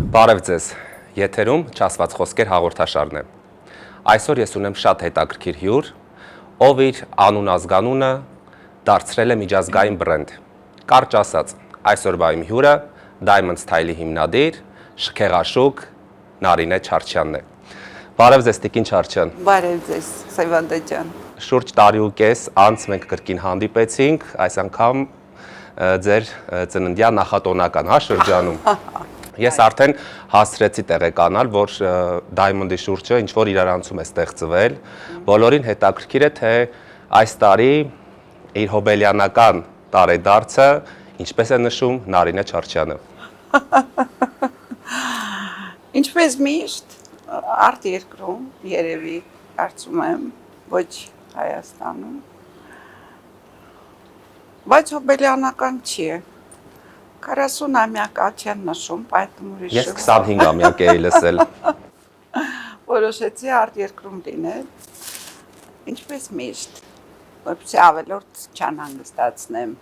Բարև ձեզ, եթերում չասված խոսքեր հաղորդաշարն է։ Այսօր ես ունեմ շատ հետաքրքիր հյուր, ով իր անուն ազգանունը դարձրել է միջազգային բրենդ։ Կարճ ասած, այսօրվա իմ հյուրը Diamond Style-ի հիմնադիր, շքեղաշուք Նարինե Չարչյանն է։ Բարև ձեզ, Տիկին Չարչյան։ Բարև ձեզ, Սևանդա ջան։ Շուրջ տարի ու կես անց մենք կրկին հանդիպեցինք, այս անգամ ձեր ծննդյան նախատոնական շրջանում։ Ես արդեն հասցրեցի տեղեկանալ, որ Diamond-ի շուրջը ինչ-որ իրարանցում է ստեղծվել, բոլորին հետաքրքիր է, թե այս տարի իր հոբելյանական տարեդարձը ինչպես է նշում Նարինե Չարչյանը։ Ինչպես միշտ, արտերկրում, երևի, կարծում եմ, ոչ Հայաստանում, բայց հոբելյանական չի է, 40-ամյակ չեն նշում, պայթում ուրիշը։ Ես 25-ամյակ էի լսել։ Որոշեցի արտերկրում լինել, ինչպես միշտ, որպեսզի ավելորդ չանհանգստացնեմ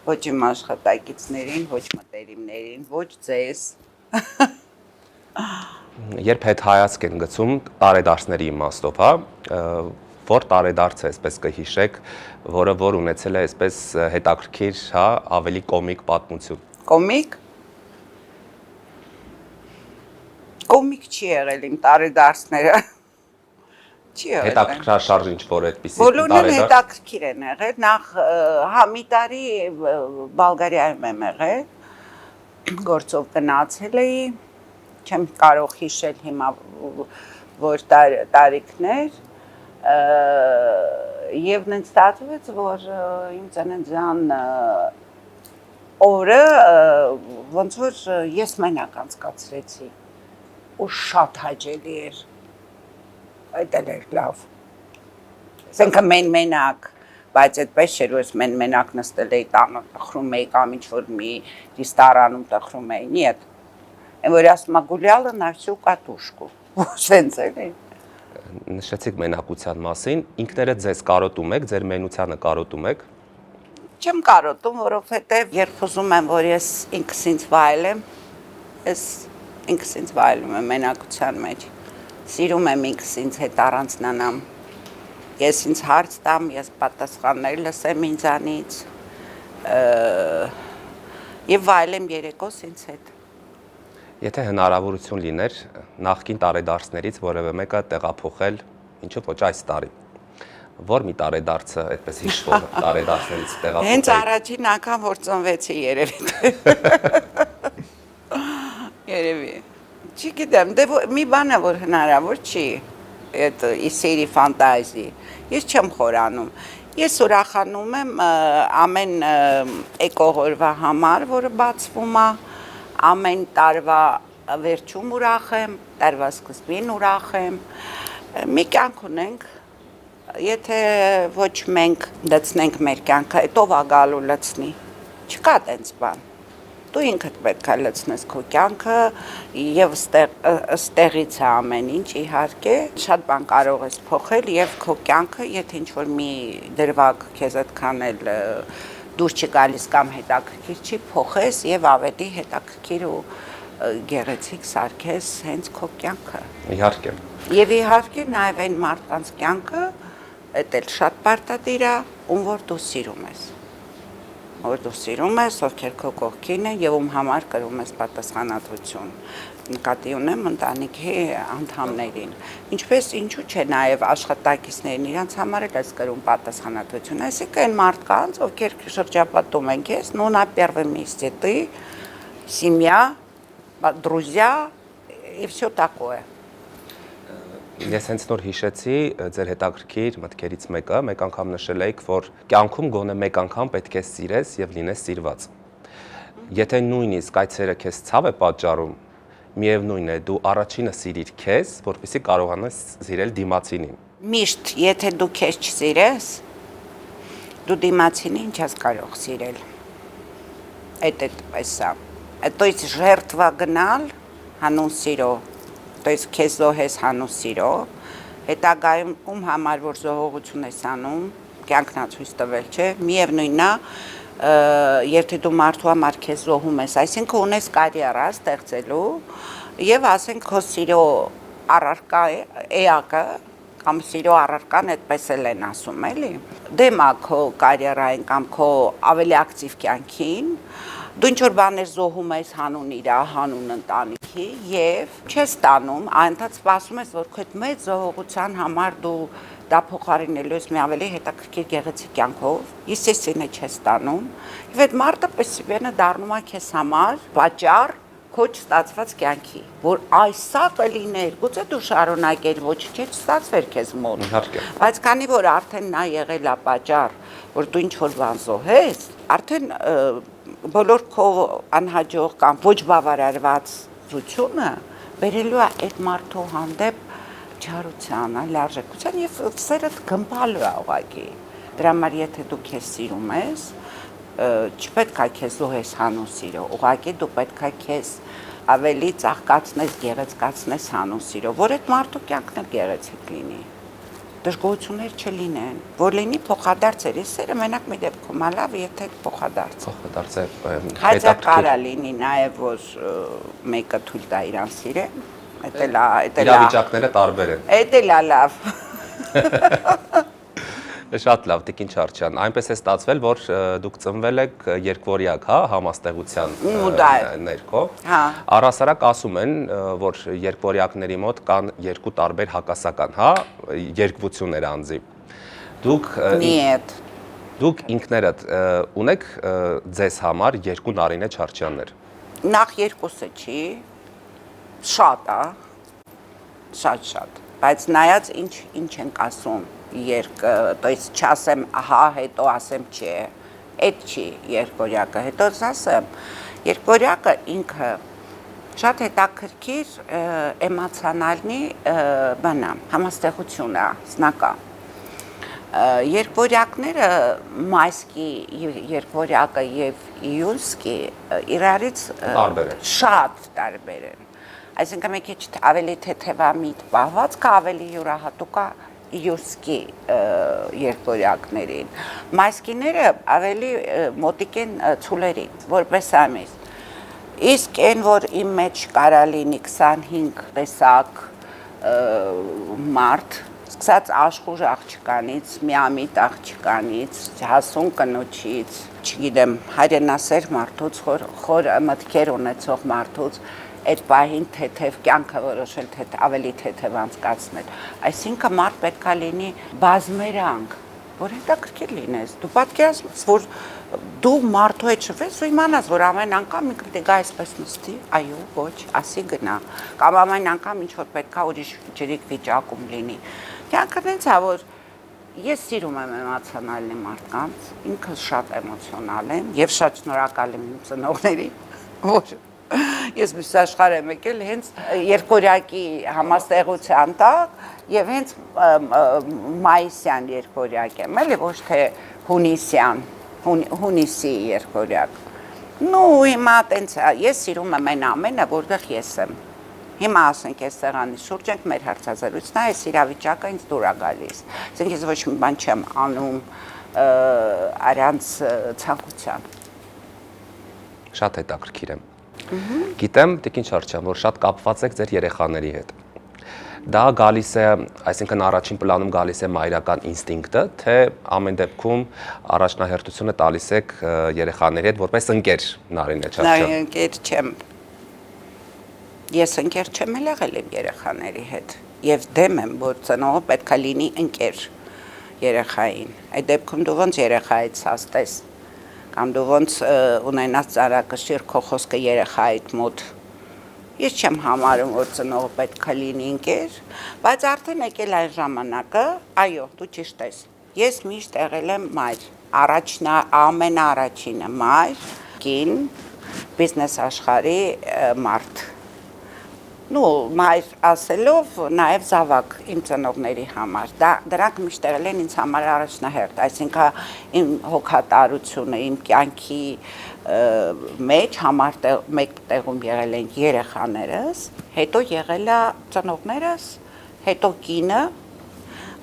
ոչ իմ աշխատակիցներին, ոչ մտերիմներին, ոչ ձեզ։ Երբ հետ հայացք են գցում տարեդարձների իմաստով, որ տարեդարձը այսպես կհիշեք, որը որ ունեցել է այսպես հետաքրքիր, ավելի կոմիկ պատմություն։ Կոմիկ։ Կոմիկ չի եղել իմ տարեդարձները։ Չի եղել։ Հետաքրքրաշարժ ինչ-որ այդպիսի բոլորն էլ հետաքրքիր են եղել, նախ մի տարի Բալղարիայում եմ եղել, գործով գնացել էի, չեմ կարող հիշել հիմա որ տարիքներ, եւ նենց ստացվեց, որ իմ ծննդյան օրը ոնց որ ես մենակ անցկացրեցի ու շատ հաճելի էր, այդ էլ էր լավ, ասենք մենակ, բայց այդպես չէր, որ ես մենակ նստել էի տանը տխրում էի կամ ինչ-որ մի ռեստորանում տխրում էի, նիետ, որ ասում գուլյալը на всю կատուշку, սենց էլ է։ Նշեցիք մենակության մասին, ինքներդ ձեզ կարոտում եք, ձեր մենությանը կարոտում եք։ Չեմ կարոտում, որովհետև երբ ուզում եմ, որ ես ինքս ինձ վայելեմ, ես ինքս ինձ վայելում եմ մենակության մեջ, սիրում եմ ինքս ինձ հետ առանձնանամ, ես ինձ հարց տամ, ես պատասխաններ լսեմ ինձանից և վայելեմ երեկոս ինձ հետ։ Եթե հնարավորություն լիներ նախկին տարեդարձներից որևէ մեկը տեղափոխել, ինչու ոչ այս տարի, որ մի տարեդարձը այդպես հիշվող տարեդարձներից տեղափոխել։ Հենց առաջին անգամ որ ծնվեցի երևի։ Երևի։ Չգիտեմ, դե մի բան է որ հնարավոր չի, այդ իսերի ֆանտազի, ես չեմ խորանում, ես ուրախանում եմ ամեն էկողորվա համար, որը բացվում է, ամեն տարվա վերջում ուրախ եմ, տարվա սկզբին ուրախ եմ, մի կյանք ունենք, եթե ոչ մենք լցնենք մեր կյանքը, հետո ա գալու լցնի, չկա տենց բան, դու ինքդ պետք է լցնես քո կյանքը և ստեղից է ամեն ինչ իհարկե, շատ բան կարող ես փոխել և քո կյանքը, եթե ինչ-որ մի դրվագ քեզ այդքան էլ դուր չգալիս կամ հետաքրքիր չի, փոխես և ավելի հետաքրքիր ու գեղեցիկ սարքես հենց քո կյանքը։ Իհարկե։ Եվ իհարկե նաև այն մարդկանց կյանքը, այդ էլ շատ պարտադիր է, ում որ դու սիրում ես։ Որ դու սիրում ես, ովքեր քո կողքին են և ում համար կրում ես պատասխանատվություն։ Նկատի ունեմ ընտանիքի անդամներին։ Ինչպես ինչու չէ նաև աշխատակիցներին իրանց համար էլ ես կրում պատասխանատվություն, այսինքն այն մարդկանց, ովքեր շրջապատում են քեզ, ну на первом месте ты, семья, друзья и все такое։ Ես հենց նոր հիշեցի ձեր հետաքրքիր մտքերից մեկը, մեկ անգամ նշել եք, որ կյանքում գոնե մեկ անգամ պետք է սիրես և լինես սիրված։ Եթե նույնիսկ այդ սերը քեզ ցավ է պատճառում, միևնույն է, դու առաջինը սիրիր քեզ, որպեսզի կարողանաս սիրել դիմացինին։ Միշտ, եթե դու քեզ չսիրես, դու դիմացինին չես կարող սիրել։ Այդպես է։ То есть жертва գնալ հանուն սիրո, то есть քեզ զոհես հանուն սիրո, հետագայում ում համար որ զոհողություն ես անում, կյանքն է ցույց տվել, չէ, միևնույնն է, եթե դու մարդու համար քեզ զոհում ես, այսինքն ունես կարիերա ստեղծելու, եւ ասենք քո սիրո առարկա էակը կամ սիրո առարկան այդպես էլ են ասում, էլի։ Դեմա քո կարիերային կամ քո ավելի ակտիվ կյանքին, դու ինչ որ բաներ զոհում ես հանուն իրա, հանուն ընտանիքի եւ չես տանում, այնտեղ սպասում ես, որ քո այդ մեծ զոհողության համար դու դա փոխարինելու ես մի ավելի հետաքրքիր գեղեցիկ կյանքով, естественно չես տանում, եւ այդ մարդը պեսիվենը դառնում է քեզ համար վաճառ քո չստացված կյանքի, որ այսա կլիներ, գուցե դու շարունակեր, ոչ չէ չստացվեր քեզ մոտ։ Իհարկե։ Բայց քանի որ արդեն նա եղել է պատճառ, որ դու ինչ որ բան զոհես, արդեն բոլոր քո անհաջող կամ ոչ բավարարված զությունը բերելու է այդ մարդու հանդեպ չարության, լարժեքության եւ սերդ գմբալու է ուղղակի։ Դրա համար եթե դու քեզ սիրում ես, չպետք է քեզ զոհես հանուն սիրո, ուղղակի դու պետք է քեզ ավելի ծաղկացնես, գեղեցկացնես հանուն սիրո, որ այդ մարդու կյանքն էլ գեղեցիկ լինի։ Դժգոհություններ չլինեն, որ լինի փոխադարձ սերը մենակ մի դեպքում է լավ, եթե փոխադարձ։ Փոխադարձ է Հաճա կարա լինի նաև որ մեկը թույլ տա իրան սիրեն, դա իրավիճակները տարբեր են։ Դա լավ։ Շատ լավ, Տիկին Չարչյան, այնպես է ստացվել, որ դուք ծնվել եք երկվորյակ, հա, համաստեղության ներքո։ Առհասարակ ասում են, որ երկվորյակների մոտ կան երկու տարբեր հակասական, հա, երկվություններ անձի։ Դուք ինքներդ ունեք ձեզ համար երկու Նարինե Չարչյաններ։ Նախ երկուսը չի, շատ է, շատ, բայց նայած ինչ ենք ասում, то есть չասեմ ահա, հետո ասեմ չէ, այդ չի երկվորյակը, հետո ասեմ, երկվորյակը ինքը շատ հետաքրքիր էմոցիոնալնի բանա, համաստեղություն է, սնակա։ Երկվորյակները մայսկի երկվորյակը եւ իյունսկի իրարից շատ տարբեր են։ Այսինքն մի քիչ ավելի թեթևամիտ պահվածքը ավելի յուրահատուկ է իյուսկի երկվորյակներին։ Մայսկիները ավելի մոտիկ են ցուլերին, որպես ամիս։ Իսկ այն, որ իմ մեջ կարա լինի 25 տեսակ մարդ, սկսած աշխուժ աղջկանից, միամիտ աղջկանից, հասուն կնոջից, չգիտեմ, հայրենասեր մարդուց, խոր մտքեր ունեցող մարդուց, այդ պահին թեթև կյանքը որոշել ավելի թեթև անցկացնել։ Այսինքն մարդ պետք է լինի բազմերանգ, որ հետաքրքիր լինես։ Դու պատկերացնում ես, որ դու մարդու հետ շփվես ու իմանաս, որ ամեն անգամ ինքը պետք է այսպես նստի, այո, ոչ, ասի գնա, կամ ամեն անգամ ինչ որ պետք է ուրիշ ջրիկ վիճակում լինի։ Կյանքը այնց է, որ ես սիրում եմ էմոցիոնալի մարդկանց, ինքս շատ էմոցիոնալ եմ եւ շատ շնորհակալ եմ իմ ծնողներին, որ ես մյուս աշխարհ եմ եկել հենց երկորյակի համաստեղության տակ եւ հենց մայիսյան երկորյակ եմ, էլի ոչ թե հունիսյան, հունիսի երկորյակ։ Նու հիմա տենց ես սիրում եմ այն ամենը, որտեղ ես եմ։ Հիմա ասենք այս սեղանի շուրջ ենք մեր հարցազրույցն է, այս իրավիճակը ինձ դուր է գալիս։ Ասենք ես ոչ մի բան չեմ անում առանց ցանկության։ Շատ հետաքրքիր է։ Գիտեմ, Տիկին Չարչյան, որ շատ կապված եք ձեր երեխաների հետ։ Դա գալիս է, այսինքն առաջին պլանում գալիս է մայրական ինստինկտը, թե ամեն դեպքում առաջնահերթությունը տալիս եք երեխաների հետ որպես ընկեր Նարինե Չարչյան։ Նայ ընկեր չեմ։ Ես ընկեր չեմ եղել եմ երեխաների հետ եւ դեմ եմ, որ ծնողը պետք է լինի ընկեր երեխային։ Այդ դեպքում դու ոնց երեխայից հաստես կամ դու ոնց ունենաս ծարակշիռ քո խոսքը երեխայիդ մոտ։ Ես չեմ համարում, որ ծնողը պետք է լինի ընկեր, բայց արդեն եկել այն ժամանակը, այո, դու ճիշտ ես։ Ես միշտ եղել եմ մայր, ամենաառաջինը մայր, կին, բիզնես աշխարհի մարդ։ Նու մայր ասելով նաև զավակ իմ ծնողների համար, դրանք միշտ եղել են ինձ համար առաջնահերթ, այսինքն իմ հոգատարությունը, իմ կյանքի մեջ մեկ տեղում եղել են երեխաներս, հետո եղել է ծնողներս, հետո կինը,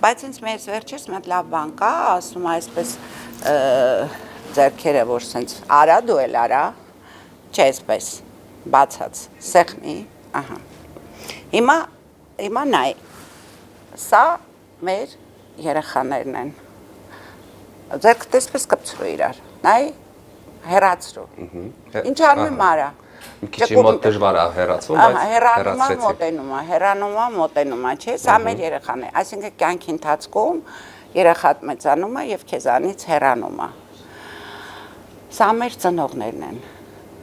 բայց ինձ մեծ վերջերս մի հատ լավ բան կա, ասում այսպես ձեռքերը որ սենց արա, դու էլ արա, չէ այսպես, բացած, սեղմի, Ահա։ Հիմա նայ, սա մեր երեխաներն են։ Ձերք տեսպես կպցրու իրար, նայ, հեռացրու։ Ինչ անում եմ արա։ Մի քիչ մոտ դժվար է հեռացում, բայց հեռանում է, չէ, սա մեր երեխան է, այսինքն կյանքի ընթացքում երեխատ մեծանում է եւ քեզանից հեռանում է։ Սա մեր ծնողներն են,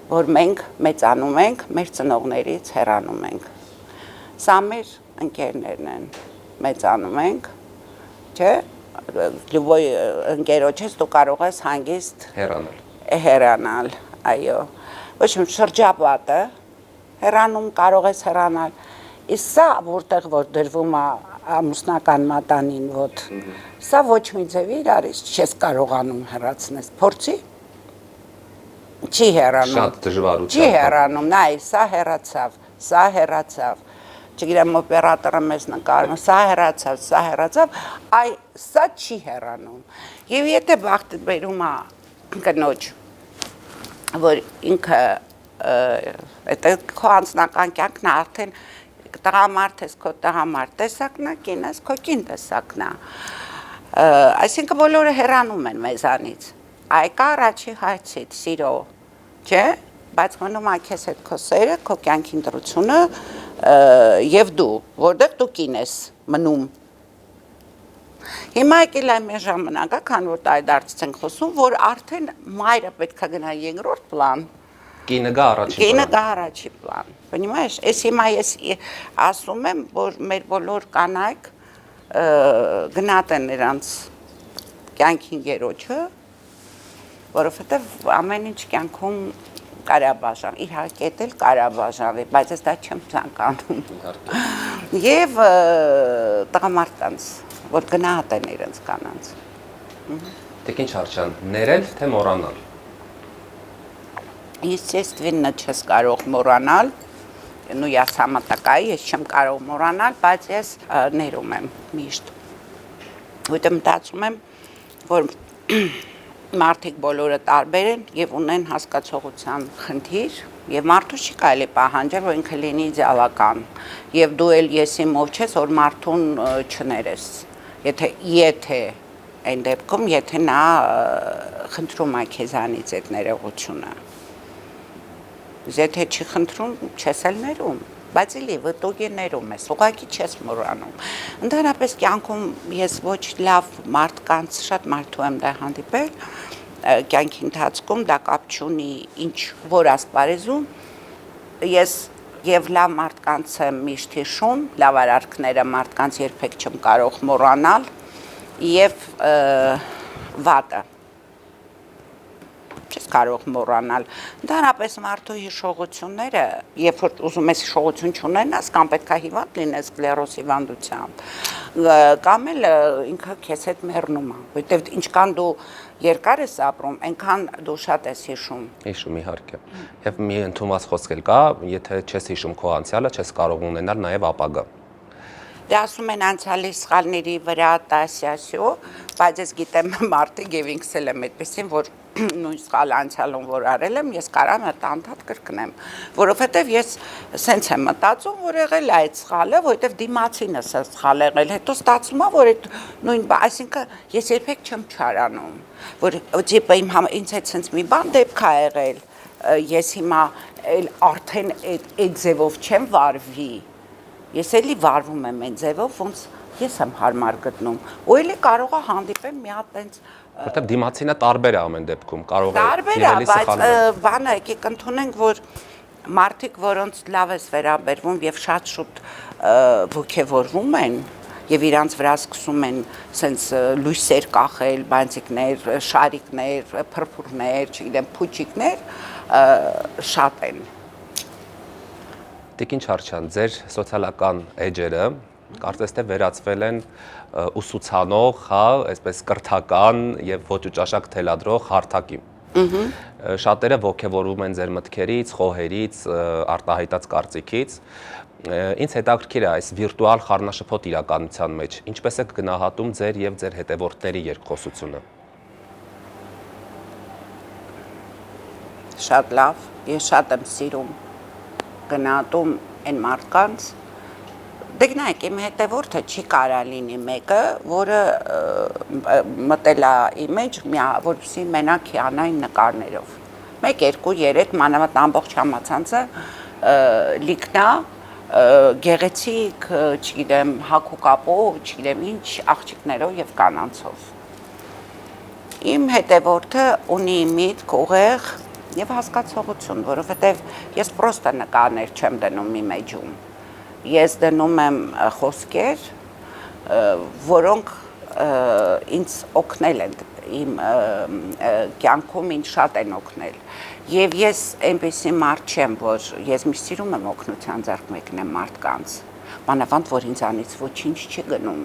որ մենք մեծանում ենք, մեր ծնողներից հեռանում ենք։ Սա մեր ընկերներն են, մեծանում ենք, չէ, լույս ընկերոջից դու կարող ես հանգիստ հեռանալ, այո, ոչ մի շրջապատը հեռանում կարող ես հեռանալ, իսկ սա որտեղ որ դրվում է ամուսնական մատանին ոտ, սա ոչ մի ձևի իրարից չես կարողանում հեռացնես, փորձի, չի հեռանում, շատ դժվարությամբ, չի հեռանում, նայ, սա հեռացավ, չգիտեմ օպերատորը մեզ նկարում, սա հեռացավ, այ սա չի հեռանում, և եթե բախտը բերում է կնոջ, որ ինքը քո անձնական կյանքն է արդեն տղամարդ ես քո տղամարդ տեսակն է, կին ես քո կին տեսակն է, այսինքն բոլորը հեռանում են մեզանից, այ կա առաջի հայցից, սիրո, չէ, բայց մնում է քեզ հետ քո սերը, քո կյանքի ընտրությունը և դու, որտեղ դու կին ես մնում։ Հիմա եկել այն մեր ժամանակը, քան որ տարեդարձից ենք խոսում, որ արդեն մայրը պետք է գնա երկրորդ պլան, կինը գա առաջի պլան, բնիմայես, ես հիմա ես ասում եմ, որ մեր բոլոր կանայք գնատ են նրանց կյանքին գերոջը, որովհետև ամեն ինչ կյանքում կարաբաժան, իհարկե էլ կարաբաժանվի, բայց ես դա չեմ ցանկանում։ Եվ տղամարդկանց, որ գնահատ են իրենց կանանց։ Տիկին Չարչյան, ներել թե մոռանալ։ Естественно, չես կարող մոռանալ, ну я сама такая, ես չեմ կարող մոռանալ, բայց ես ներում եմ միշտ։ Որտեղ մտածում եմ, որ մարդիկ բոլորը տարբեր են եւ ունեն հասկացողության խնդիր եւ մարդու չի կարելի պահանջել որ ինքը լինի իդեալական եւ դու էլ եսիմով չես որ մարդուն չներես եթե այն դեպքում եթե նա խնդրում է քեզանից այդ ներողությունը եթե չի խնդրում չես էլ ներում բայց էլի վտոգի ներում ես ուղղակի չես մոռանում ընդհանրապես կյանքում ես ոչ լավ մարդկանց շատ մարդու եմ դա հանդիպել կյանքի ընթացքում դա կապ չունի ինչ որ ասպարեզում ես եւ լավ մարդկանց եմ միշտ հիշում լավ արարքները մարդկանց երբեք չեմ կարող մոռանալ եւ վատը չես կարող մոռանալ ընդհանրապես մարդու հիշողությունները երբ որ ուզում ես հիշողություն չունենաս կամ պետք է հիվանդ լինես սկլերոզ հիվանդությամբ կամ էլ ինքը քեզ հետ մեռնում է որովհետեւ ինչքան դու երկար ես ապրում այնքան դու շատ ես հիշում իհարկե եւ մի ընդունված խոսք էլ կա եթե չես հիշում քո անցյալը չես կարող ունենալ նաեւ ապագա Դե ասում են անցյալի սխալների վրա տասյասյո, բայց ես գիտեմ մարդիկ եւ ինքս էլ եմ այդպեսին, որ նույն սխալ անցյալում որ արել եմ, ես կարամ այդ անդադ կրկնեմ, որովհետեւ ես սենց եմ մտածում, որ եղել է այդ սխալը, որովհետեւ դիմացինս է սխալ եղել, հետո ստացվում է, որ այդ նույն, այսինքն ես երբեք չեմ չարանում, որ տիպը ինձ հետ սենց մի բան դեպք է եղել, ես հիմա արդեն այդ ձևով չեմ վարվի Ես էլի վարվում եմ այն ձևով, ոնց ես եմ հարմար գտնում, ու էլի կարող է հանդիպեմ մի հատ տենց Որտեւ դիմացինը տարբեր է ամեն դեպքում, կարող է տարբեր է, բայց բանը եկեք ընդունենք, որ մարդիկ, որոնց լավ ես վերաբերվում եւ շատ շուտ ոգևորվում են եւ իրանց վրա սկսում են սենց լույսեր կախել, բանցիկներ, շարիկներ, փրփուրներ, չգիտեմ, փուչիկներ, շատ են Տիկին Չարչյան, ձեր սոցիալական էջերը կարծես թե վերածվել են ուսուցանող, հա, այսպես կրթական եւ ոչ ճաշակ թելադրող հարթակի։ Շատերը ողջևորվում են ձեր մտքերից, խոհերից, արտահայտած կարծիքից։ Ինձ հետաքրքիր է այս վիրտուալ խառնաշփոթ իրականության մեջ, ինչպես եք գնահատում ձեր եւ ձեր հետևորդների երկխոսությունը։ Շատ լավ, ես շատ եմ սիրում գնահատում այն մարդկանց դե գնայք իմ հետևորդը չի կարա լինի մեկը, որը մտել է image, որպեսզի մենակ հիանային նկարներով։ 1, 2, 3 մանավանդ ամբողջ համացանցը լիքնա գեղեցիկ, չգիտեմ, հագուկապով, չգիտեմ ինչ աղջիկներով եւ կանանցով։ Իմ հետևորդը ունի միտք ուղեղ եւ հասկացողություն, որովհետեւ ես պրոստը նկարներ չեմ դնում իմեջում։ Ես դնում եմ խոսքեր, որոնք ինձ օգնել են իմ կյանքում ինձ շատ են օգնել։ Եվ ես այնպեսի մարդ չեմ, որ ես միշտ սիրում եմ օգնության ձեռք մեկնեմ մարդկանց, մանավանդ որ ինձանից ոչինչ չի գնում։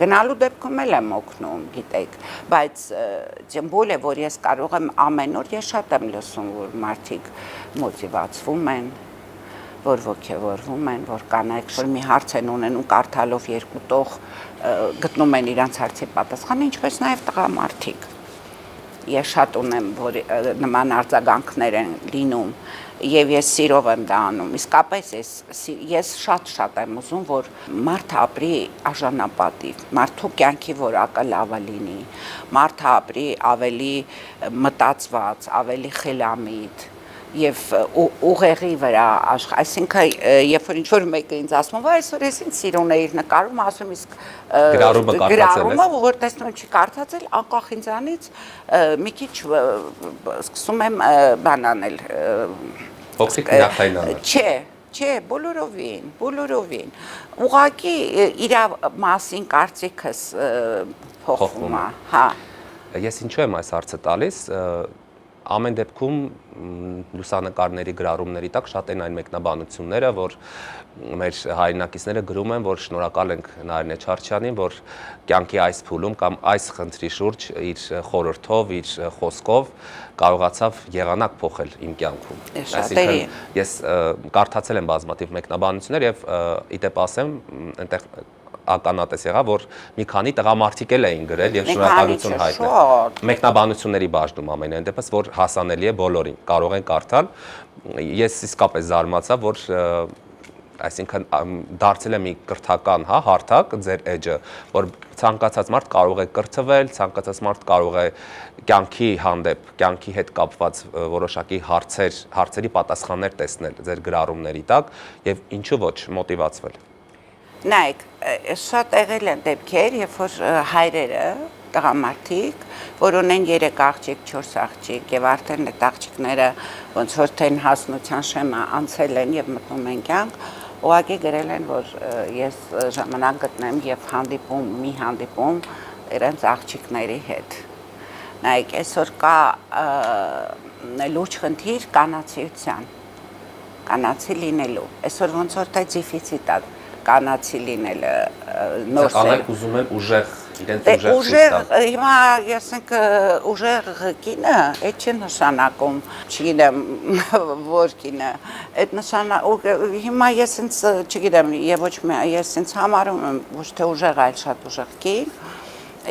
Գնալու դեպքում էլ եմ օգնում, գիտեք, բայց ջմբուլ է, որ ես կարող եմ ամեն օր, ես շատ եմ լսում, որ մարդիկ մոտիվացվում են, որ ոգևորվում են, որ կանայք որ մի հարց են ունենում կարդալով երկու տող գտնում են իրանց հարցի պատասխանը, ինչպես նաև տղամարդիկ։ Ես շատ ունեմ, որ նման արձագանքներ են լինում եւ ես սիրով եմ դա անում։ Իսկապես ես շատ եմ ուզում, որ մարդը ապրի արժանապատիվ, մարդու կյանքի որակը լավը լինի, մարդը ապրի ավելի մտածված, ավելի խելամիտ եւ ուղեղի վրա այսինքն երբ որ ինչ-որ մեկը ինձ ասում է այսօր ես ինձ սիրուն էիր նկարում ասում իսկ գրառումը որ տեսնում եմ չի կարդացել անկախ ինձանից մի քիչ սկսում եմ բան անել օքսիկ նյարդայնանալ չէ բոլորովին ուղղակի իր մասին կարծիքս փոխվում է հա ես ինչու եմ այս հարցը տալիս ամեն դեպքում լուսանկարների գրառումների տակ շատ են այն մեկնաբանությունները, որ մեր հայրենակիցները գրում են, որ շնորհակալ ենք Նարինե Չարչյանին, որ կյանքի այս փուլում կամ այս խնդրի շուրջ իր խորհրդով, իր խոսքով կարողացավ եղանակ փոխել իմ կյանքում։ Այսինքն ես կարդացել եմ բազմաթիվ մեկնաբանություններ եւ իդեպ ասեմ, այնտեղ ականատես եղա, որ մի քանի տղամարդիկ էլ էին գրել եւ շնորհակալություն հայտնել։ Մեկնաբանությունների բաժնում ամենայն դեպս, որ հասանելի է բոլորին, կարող են կարդալ։ Ես իսկապես զարմացա, որ այսինքն դարձել է մի կրթական, հա, հարթակ ձեր էջը, որ ցանկացած մարդ կարող է կրթվել, ցանկացած մարդ կարող է կյանքի հանդեպ, կյանքի հետ կապված որոշակի հարցերի պատասխաններ տեսնել ձեր գրառումների տակ եւ ինչու ոչ մոտիվացվել։ Նայեք, շատ եղել են դեպքեր, երբ որ հայրերը, տղամարդիկ, որ ունեն 3 աղջիկ, 4 աղջիկ եւ արդեն այդ աղջիկները ոնց որ թե հասնության շեմը անցել են եւ մտնում են կյանք, ուղղակի գրել են, որ ես ժամանակ գտնեմ եւ մի հանդիպում իրենց աղջիկների հետ։ Նայեք, այսօր կա լուրջ խնդիր կանացիության, կանացի լինելու։ Այսօր ոնց որ թե դեֆիցիտ է կանացի լինելը նոր կանայք ուզում են ուժեղ իրենց ուժեղ հիմա ասենք ուժեղ կինը այդ չի նշանակում չգիտեմ որ կինը այդ հիմա ես ինձ չգիտեմ եւ ոչ ես ինձ համարում եմ ոչ թե ուժեղ այլ շատ ուժեղ կին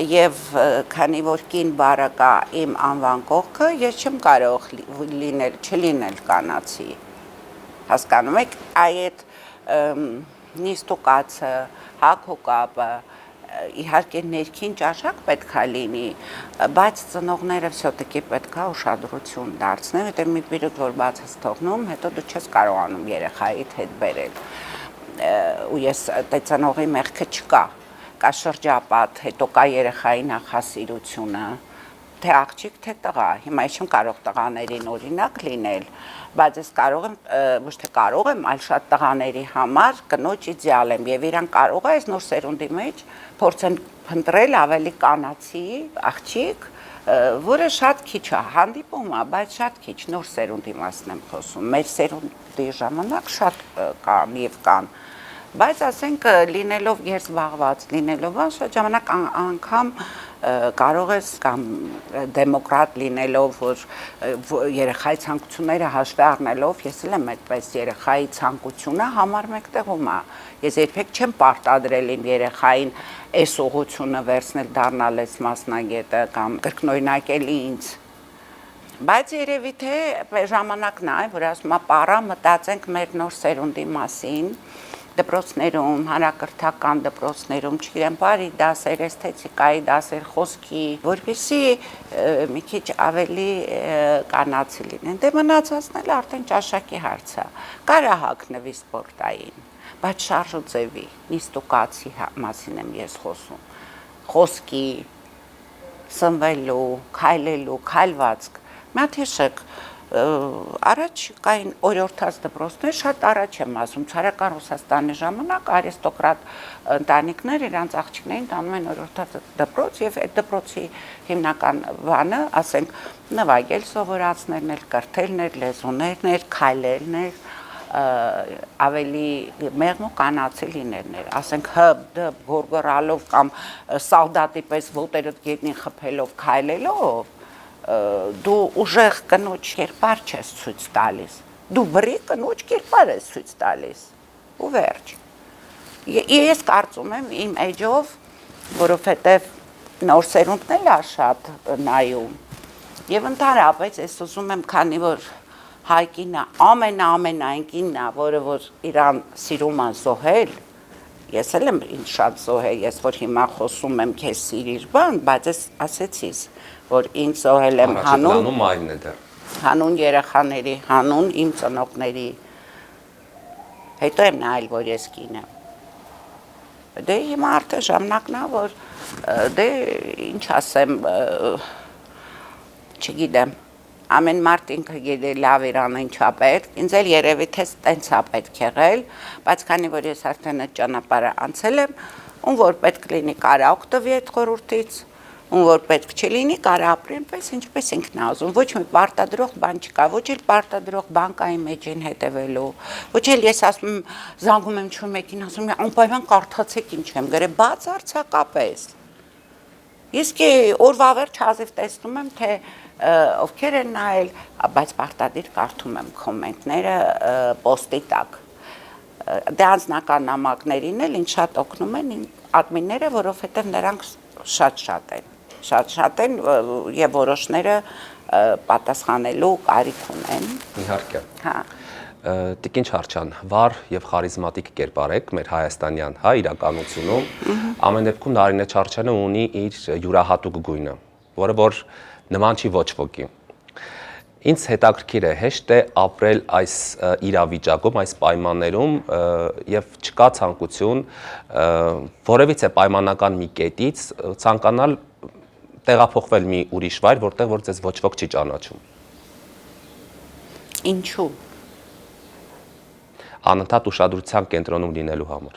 եւ քանի որ կին բառը կա իմ անվան կողքը ես չեմ կարող չլինել կանացի հասկանում եք այդ նիստուկացը, հագուկապը, իհարկե ներքին ճաշակ պետք է լինի, բայց ծնողները վсё-таки պետք է ուշադրություն դարձնեն, հետո մի պերիոդ որ բաց ես թողնում, հետո դու չես կարողանում երեխայիդ հետ բերել։ Ու ես դե ծնողի մեղքը չկա, կա շրջապատ, հետո կա երեխայի նախասիրությունը, թե աղջիկ, թե տղա, հիմա ես չեմ կարող տղաներին օրինակ լինել, բայց ես կարող եմ, ոչ թե կարող եմ, այլ շատ տղաների համար կնոջ իդեալ եմ եւ իրան կարող է այս նոր սերունդի մեջ փորձեն փնտրել ավելի կանացի աղջիկ, որը շատ քիչ է, հանդիպում է, բայց շատ քիչ նոր սերունդի մասն եմ խոսում, մեր սերունդի ժամանակ շատ կան եւ կան, բայց ասենք լինելով երզբաղված, լինելով շատ ժամանակ անգամ կարող ես կամ դեմոկրատ լինելով, որ երեխայի ցանկությունները հաշվի առնելով, ես էլ եմ այդպես երեխայի ցանկությունը համար մեկտեղում է։ Ես երբեք չեմ պարտադրել իմ երեխային այս ուղղությունը վերցնել դառնալ այս մասնագետը կամ կրկնօրինակել ինձ։ Բայց երևի թե ժամանակն է, որ ասում է պարա մտածենք մեր նոր սերունդի մասին, դպրոցներում, հանրակրթական դպրոցներում, չգիտեմ, բարի դասեր, էսթետիկայի դասեր, խոսքի, որպեսզի մի քիչ ավելի կանացի լինեն։ Դե մնացածն էլ արդեն ճաշակի հարց է։ Կարա հագնվի սպորտային, բայց շարժուձևի, նիստուկացի մասին եմ ես խոսում։ Խոսքի, սնվելու, քայլելու, քայլվածք։ Մի հատ հիշեք, առաջ կային օրիորդաց դպրոցներ, շատ առաջ եմ ասում, ցարական Ռուսաստանի ժամանակ արիստոկրատ ընտանիքներ իրանց աղջիկներին տանում են օրիորդաց դպրոց եւ այդ դպրոցի հիմնական բանը, ասենք, նվագել սովորացնելն էր, կրթելն էր, լեզուներն էր, քայլելն էր, ավելի մեղմ ու կանացի լինելն էր, ասենք հբ գորգորալով կամ սալդատի պես ոտերդ գետնին խփելով քայլելով դու ուժեղ կնոջ կերպար չես ցույց տալիս, դու բռի կնոջ կերպար ես ցույց տալիս, ու վերջ։ Ես կարծում եմ իմ էջով, որովհետև նոր սերունդն էլ է շատ նայում, եւ ընդհանրապես ես ուզում եմ, քանի որ հայ կինը ամենային կինն է, որը որ իրան սիրում է զոհել, ես էլ եմ ինձ շատ զոհել, ես որ հիմա խոսում եմ քեզ սիրիր բան, բայց ես ասեցիս, որ ինձ զոհել եմ հանուն երեխաների, հանուն իմ ծնողների, հետո եմ նայել, որ ես կին եմ։ Դե հիմա արդեն ժամանակն է, որ դե ինչ ասեմ, չգիտեմ, ամեն մարդ ինքը գիտի լավ իրանը ինչա պետք, ինձ էլ երևի թե տենց է պետք եղել, բայց քանի որ ես արդեն այդ ճանապարհը անցել եմ, ում որ պետք լինի կարա օգտվի այդ խորհրդից, ում որ պետք չլինի կարա ապրի այնպես ինչպես ինքն է ուզում, ոչ մի պարտադրող բան չկա, ոչ էլ պարտադրող բանկային մեջին հետևելու, ոչ էլ ես ասում եմ զանգում եմ չու մեկին, ասում եմ անպայման կարդացեք ինչ եմ գրել, բացարձակապես։ Իսկ օրվա վերջ հազիվ տեսնում եմ թե ովքեր են նայել, բայց պարտադիր կարդում եմ կոմենտները պոստի տակ։ Դե անձնական նամակներին էլ ինձ շատ օգնում են ադմինները, որովհետև նրանք շատ են եւ որոշները պատասխանելու կարիք ունեն։ Իհարկե։ Հա։ Տիկին Չարչյան, վառ եւ խարիզմատիկ կերպար եք մեր հայաստանյան հա իրականությունում, ամեն դեպքում Նարինե Չարչյանը ունի իր յուրահատուկ գույնը, որը որ նման չի ոչ ոքի։ Ինձ հետաքրքիր է, հեշտ է ապրել այս իրավիճակում, այս պայմաններում եւ չկա ցանկություն որևիցե պայմանական մի կետից ցանկանալ տեղափոխվել մի ուրիշ վայր, որտեղ որ ձեզ ոչ ոք չի ճանաչում։ Ինչու՞։ Անընդհատ ուշադրության կենտրոնում լինելու համար։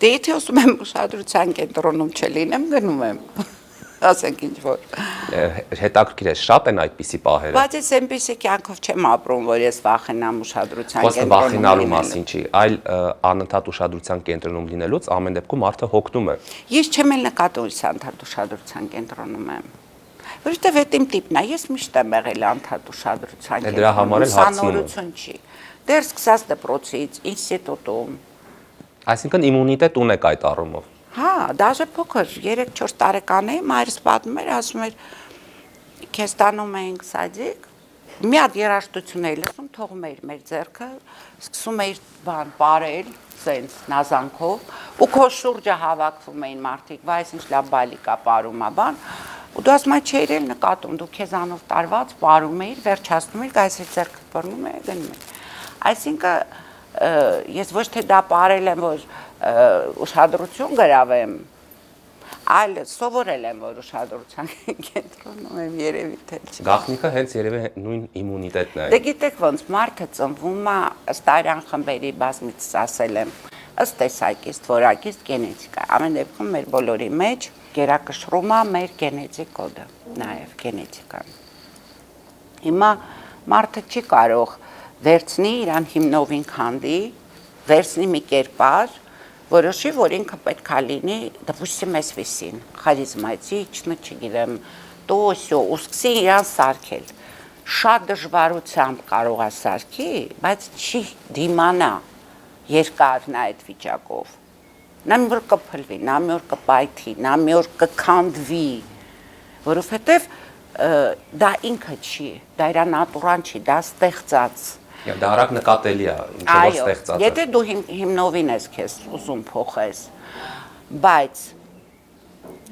Դե եթե ուզում եմ ուշադրության կենտրոնում չլինեմ, գնում եմ։ Ասենք ինչ որ։ Հետաքրքիր է, շատ են այդպիսի պահերը։ Բայց ես այնպեսի կյանքով չեմ ապրում, որ ես վախենամ ուշադրության կենտրոնում։ Խոսքը վախենալու մասին չի, այլ անընդհատ ուշադրության կենտրոնում լինելուց ամեն դեպքում մարդը հոգնում է։ Ես չեմ էլ նկատում, ես անընդհատ ուշադրության կենտրոնում եմ։ Որովհետև այդ իմ տիպն է, ես միշտ եմ եղել անընդհատ ուշադրության կենտրոնում։ Դրա համար էլ հարցնում չի։ Դեռ սկսած դպրոցից, ինստիտուտում։ Այսինքն իմունիտետ ունեք այդ առումով։ Հա, դաժե փոքր 3-4 տարեկան էի, մայրս պատմում էր, ասում էր, քեզ տանում էինք սադիկ, մի հատ երաժշտություն էի լսում, թողում էիր մեր ձեռքը, սկսում էիր բան բարել, սենց նազանքով, ու քո շուրջը հավաքվում էին մարդիկ, վայ, ինչ լավ բալիկ է պարում է բան, ու դու ասում ես չէր էլ նկատում, դու քեզանով տարված պարում էիր, վերջացնում էիր, գայս ձեռքը բռնում է, գնում է։ Այսինքն ես ոչ թե դա պարել եմ, որ ուշադրություն գրավեմ, այլ սովորել եմ, որ ուշադրության կենտրոնում եմ երևի թե չի։ Գաղտնիքը հենց երևի նույն իմունիտետն է։ Դե գիտեք ոնց մարդը ծնվում է ըստ արյան խմբերի բազմից ասել եմ, ըստ տեսակից, թվորակից, գենետիկա։ Ամեն դեպքում մեր բոլորի մեջ գերակշռում է մեր գենետիկ կոդը, նաև գենետիկան։ Հիմա մարդը չի կարող վերցնի իրան հիմնովին քանդի, վերցնի մի կերպար, որոշի, որ ինքը պետք է լինի, դպուսիմ ես վիսին, խարիզմատիչն, չգիտեմ, տոսյո, ու սկսի իրան սարքել։ Շատ դժվարությամբ կարող է սարքի, բայց չի դիմանա երկար նա այդ վիճակով։ Նա մի օր կփլվի, նա մի օր կպայթի, նա մի օր կքանդվի, որովհետև դա ինքը չի, դա իր նատուրան չի, դա ստեղծած։ Դա արագ նկատելի է, ինչով ստեղծած է։ Եթե դու հիմնովին ես քեզ ուզում փոխես, բայց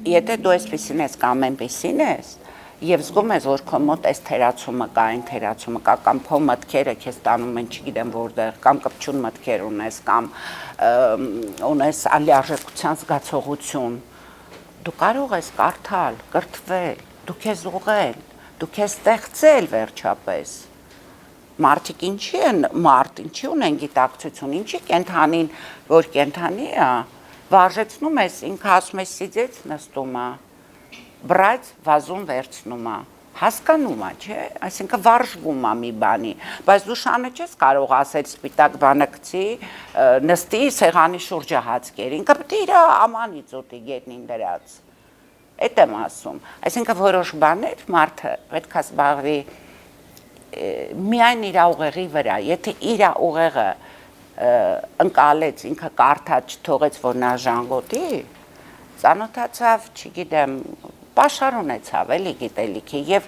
եթե դու այսպեսին ես կամ այնպեսին ես, եւ զգում ես, որ քո մոտ այս թերացումը կա, այն թերացումը կա, կամ քո մտքերը քեզ տանում են, չգիտեմ որտեղ, կամ կպչուն մտքեր ունես, կամ ունես անլիարժեքության զգացողություն, դու կարող ես կարդալ, կրթվել, դու քեզ ուղղել, դու քեզ ստեղծել վերջապես։ Մարդիկ ինչի են, ինչի ունեն գիտակցություն, ինչի կենթանին, որ կենթանի է, վարժեցնում ես, ինքը ասում ես սիձեց նստում է, բրած վազում վերցնում է, հասկանում է, չէ, այսինքն վարժվում է մի բանի, բայց դու շանը չես կարող ասել սպիտակ բանը գցի, նստի սեղանի շուրջը հացկեր, ինքը պետք է իր ամանից ուտի գետնին դրած, էդ եմ ասում, այսինքն որոշ բաներ մարդը պետք է զբաղվի միայն իր ուղեղի վրա, եթե իր ուղեղը ընկալեց, ինքը կարդաց, չթողեց, որ նա ժանգոտի, ծանոթացավ, չգիտեմ, պաշար ունեցավ, էլի գիտելիքի եւ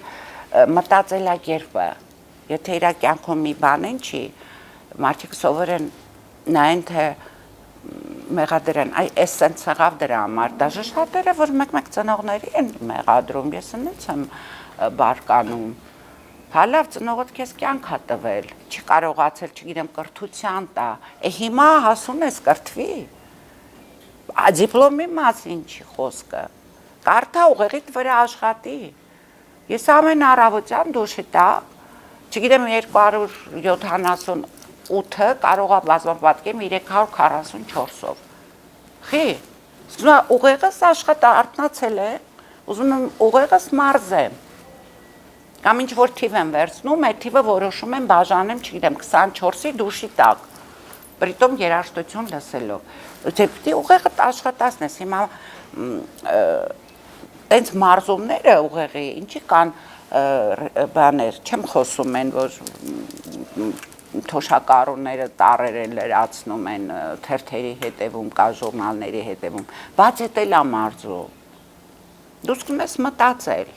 մտածելակերպը, եթե իր կյանքում մի բան են չի, մարդիկ սովոր են նայեն, թե մեղադրեն, այս սենց եղավ դրա համար, դաժե շատերը, որ մեկ-մեկ ծնողների են մեղադրում, ես ընից եմ բարկանում, հալավ ծնողդ քեզ կյանք է տվել, չի կարողացել, չգիտեմ, կրթության տա, հիմա հասուն ես կրթվի, դիպլոմի մասին չի խոսքը, կարդա ուղեղիդ վրա աշխատի, ես ամեն առավոտյան դուշի տակ, չգիտեմ 278-ը կարող է բազմապատկեմ 344-ով, խի, ուղեղս աշխատա արտնացել է, ուզում եմ ուղեղս մարզեմ, կամ ինչ որ թիվ եմ վերցնում, այդ թիվը որոշում եմ բաժանեմ, չգիտեմ, 24-ի դուշի տակ, պրիտոմ երաժշտություն լսելով, պիտի ուղեղը աշխատացնես, հիմա տենց մարզումները ուղեղի, ինչի կան բաներ, չեմ խոսում են, որ թոշակառուները տարեր են լրացնում են, թերթերի հետևում, կա ժուրնալների հետևում, բայց էդ էլ է մարզում, դու սկսում ես մտածել,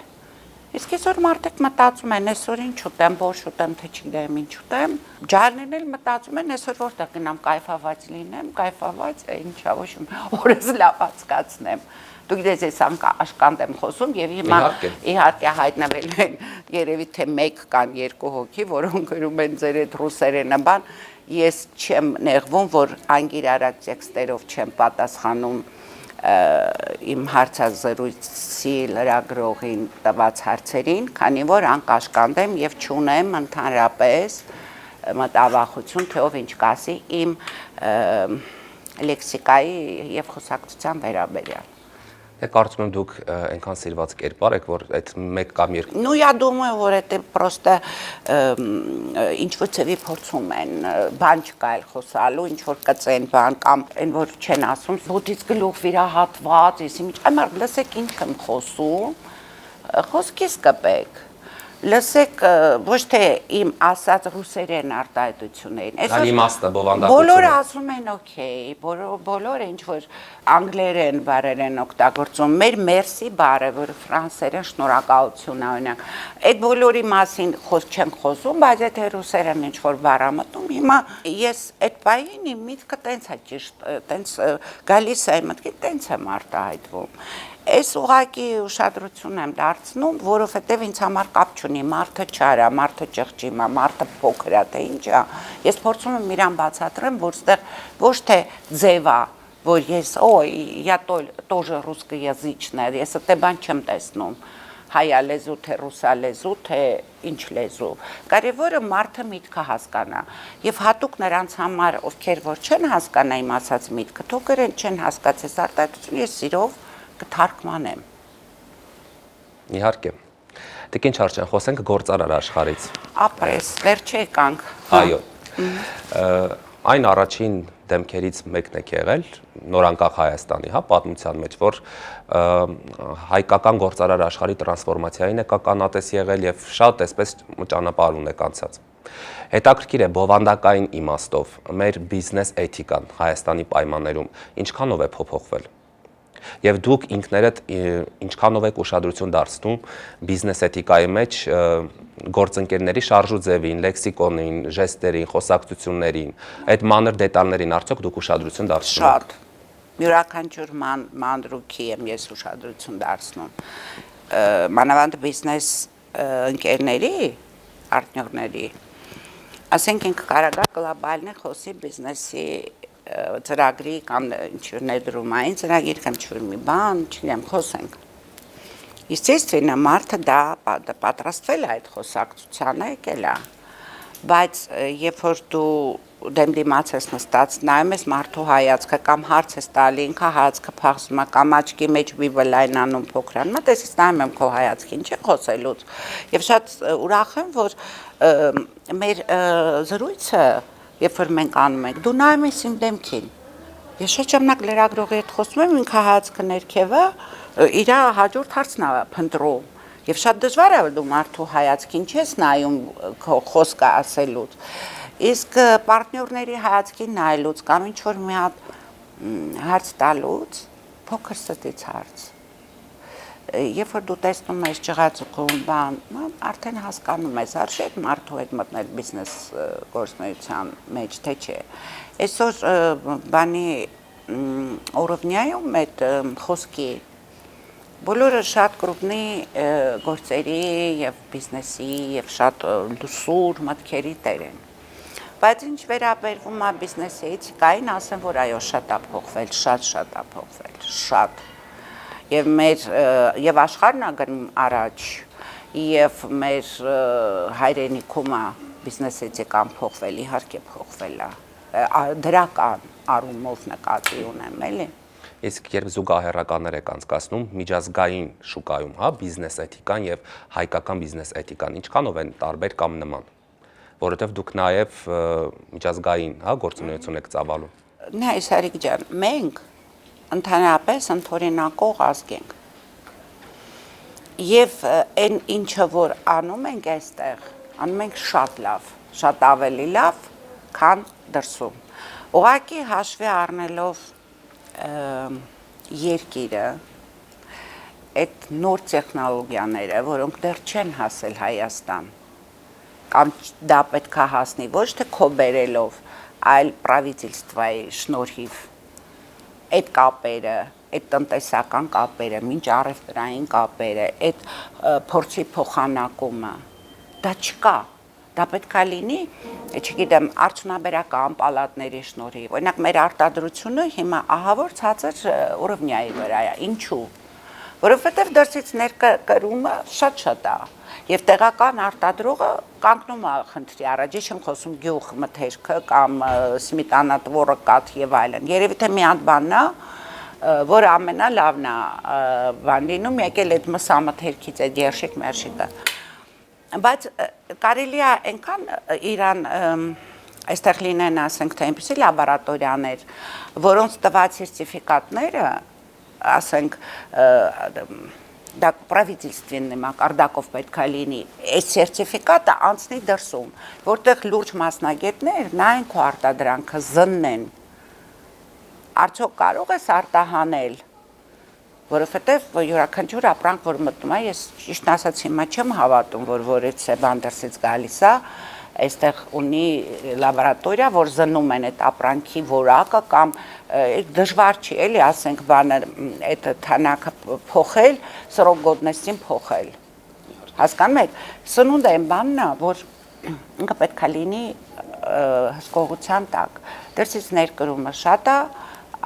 իսկ այսօր մարդիկ մտածում են, այսօր ինչ ուտեմ, որ շուտեմ, թե չգիտեմ ինչ ուտեմ, ջարներն էլ մտածում են, այսօր որտեղ գնամ կայֆաված լինեմ, կայֆաված է, ինչա, ոչ օրս լավ անցկացնեմ։ Դու գիտես, ես աշկանդ եմ խոսում եւ հիմա իհարկե հայտնվել են երևի թե 1 կամ 2 հոգի, որոնք գրում են ձեր այդ ռուսերենը բան, ես չեմ նեղվում, որ անգիրարակ տեքստերով չեմ պատասխանում իմ հարցազրույցի լրագրողին տված հարցերին, քանի որ անկաշկանդ եմ եւ չունեմ ընդհանրապես մտավախություն, թե ով ինչ կասի իմ լեքսիկայի եւ խոսակցության վերաբերյալ։ Կարծում եմ դուք այնքան սիրված կերպար եք, որ այդ 1 կամ 2 Ну, я думаю, որ это просто ինչ-որ ծևի փորձում են, բան չկա էլ խոսալու, ինչ-որ կծեն բան, կամ այն, որ չեն ասում, ոտից գլուխ վիրահատված, եսի միջ, այմար, լսեք ինչ եմ խոսում, խոսքիս կպեք, լսեք ոչ թե իմ ասած ռուսերեն արտահայտություններին, բոլորը ասում են օքեյ, բոլորը ինչ-որ անգլերեն բարեր են օգտագործում, մեր մերսի բարը, որ ֆրանսերեն շնորհակալություն է, օրինակ, այդ բոլորի մասին չեմ խոսում, բայց եթե ռուսերեն ինչ-որ բառ եմ մտնում, հիմա ես այդ պահին իմ միտքը տենց է ճիշտ, տենց գալիս է մտքի, տենց եմ արտահայտվում։ Այս ուղղակի ուշադրություն եմ դարձնում, որովհետև ինձ համար կապ չունի, մարդը չար է, մարդը ճղճի է, մարդը փոքր է, թե ինչ է։ Ես փորձում եմ իրան բացատրեմ, որ ստեղ ոչ թե ձև է, որ ես, я тоже русскоязычная, ես այդ բան չեմ տեսնում, հայալեզու, թե ռուսալեզու, թե ինչ լեզու։ Կարևորը մարդը միտքը հասկանա։ Եվ հատուկ նրանց համար, ովքեր որ չեն հասկանա իմ ասած միտքը, թող գրեն չեն հասկացես արտահայտություն, ես սիրով կթարգմանեմ։ Իհարկե։ Տիկին Չարչյան, խոսենք գործարար աշխարհից։ Ապրես, վերջի եկանք։ Այո։ Այն առաջին դեմքերից մեկն եք եղել նորանկախ Հայաստանի, հա, պատմության մեջ, որ հայկական գործարար աշխարհի տրանսֆորմացիային եք ականատես եղել եւ շատ այսպես ճանապարհ ունեք անցած։ Հետաքրքիր է բովանդակային իմաստով մեր բիզնես էթիկան Հայաստանի պայմաններում ինչքանով է փոփոխվել։ Եվ դուք ինքներդ ինչքանով եք ուշադրություն դարձնում բիզնես էթիկայի մեջ գործընկերների շարժու ձևին, լեքսիկոնին, ժեստերին, խոսակցություններին, այդ մանր դետալներին արդյոք դուք ուշադրություն դարձնում եք։ Շատ։ Յուրաքանչյուր մանրուքի եմ ես ուշադրություն դարձնում։ Մանավանդ բիզնես ընկերների, արտնյորների, ասենք ինքը կարող է գլոբալն խոսի բիզնեսի ծրագրի կամ ինչ-որ ներդրումային ծրագիր կամ ինչ-որ մի բան, չգիտեմ, խոսենք։ Естественно, մարդը դա պատրաստվել է այդ խոսակցությանը, եկել է։ Բայց երբ որ դու դեմ դիմաց ես նստած, նայում ես մարդու հայացքը կամ հարց ես տալի, ինքը հայացքը փախստում է կամ աչքի մեջ բիբը լայնանում փոքրանում, տեսից նայում եմ քո հայացքին, չի խոսելուց։ Եվ շատ ուրախ եմ, որ մեր զրույցը, երբ որ մենք անում ենք, դու նայում ես իմ դեմքին։ Ես շատ ժամանակ լրագրողի հետ խոսում եմ, ինքը հայացքը ներքևը իր հաջորդ հարցն է փնտրում։ Եվ շատ դժվար է, որ դու մարդու հայացքին չես նայում քո խոսքը ասելուց։ Իսկ պարտներների հայացքին նայելուց կամ ինչ-որ մի հատ հարց տալուց, փոքր ստից հարց։ Երբ որ դու տեսնում ես ճղածուկում բան, արդեն հասկանում ես, արժի այդ մարդու հետ մտնել բիզնես գործունեության մեջ, թե չէ։ Այսօր բանի օրովնյայում այդ խոսքի բոլորը շատ կրուպնի գործերի եւ բիզնեսի եւ շատ լուսուր մտքերի տեր են։ Բայց ինչ վերաբերվում է բիզնեսի էթիկային, ասեմ, որ այո, շատ է փոխվել, շատ է փոխվել, շատ։ Եվ աշխարհն է գնում առաջ, եւ մեր հայրենիքում է բիզնես էթիկան փոխվել, իհարկե փոխվել է։ Դրական առումով նկատի ունեմ, էլի։ Իսկ երբ զուգահեռականներ եք անցկացնում միջազգային շուկայում, հա, բիզնես էթիկան եւ հայկական բիզնես էթիկան ինչքանով են տարբեր կամ նման, որովհետեւ դուք նաեւ միջազգային, հա, գործունեություն եք ծավալում։ Նայ, Սարիկ ջան, մենք ընդհանրապես ընդօրինակող ազգ ենք։ Եվ այն ինչը որ անում ենք այստեղ, անում ենք շատ լավ, շատ ավելի լավ, քան դրսում։ Ուղղակի հաշվի առնելով երկիրը, այդ նոր տեխնոլոգիաները, որոնք դեռ չեն հասել Հայաստան, կամ դա պետք է հասնի ոչ թե քո բերելով, այլ правительствայի շնորհիվ, այդ կապերը, այդ տնտեսական կապերը, մինչ առևտրային կապերը, այդ փորձի փոխանակումը, դա չկա։ Դա պետք է լինի, չգիտեմ, արդյունաբերական պալատների շնորհիվ։ Օրինակ մեր արտադրությունը հիմա ահավոր ցածր ուռովնյայի վրա է։ Ինչու՞։ Որովհետև դրսից ներկրումը շատ է։ Եվ տեղական արտադրողը կանգնում է խնդրի առաջ, չեմ խոսում գյուղ մթերքը կամ սմիտանատվորը կաթ եւ այլն։ Երևի թե մի հատ բանն է, որ ամենալավն է բան լինում, եկել այդ մսամթերքից այդ երշիկ մերշիկը։ Բայց կարելի է այնքան Իրան այստեղ լինեն, ասենք, թե այնպիսի լաբորատորիաներ, որոնց տված սերտիֆիկատները, ասենք, դա правительственный մակարդակով պետք է լինի, այս սերտիֆիկատը անցնի դրսում, որտեղ լուրջ մասնագետներ նայեն քո արտադրանքը, զննեն, արդյոք կարող ես արտահանել, որովհետև յուրաքանչյուր ապրանք, որ մտնում է, ես ճիշտ ասած հիմա չեմ հավատում, որ այդ սեբան դրսից գալիս է, այստեղ ունի լաբորատորիա, որ զննում են այդ ապրանքի որակը կամ դժվար չի, էլի, ասենք, բանը այդ թանակը փոխել, սրոկ գոդնեսին փոխել։ Հասկանում եք, սնունդը այն բանն է, որ ինքը պետք է լինի հսկողության տակ։ Դրսից ներկրումը շատ է,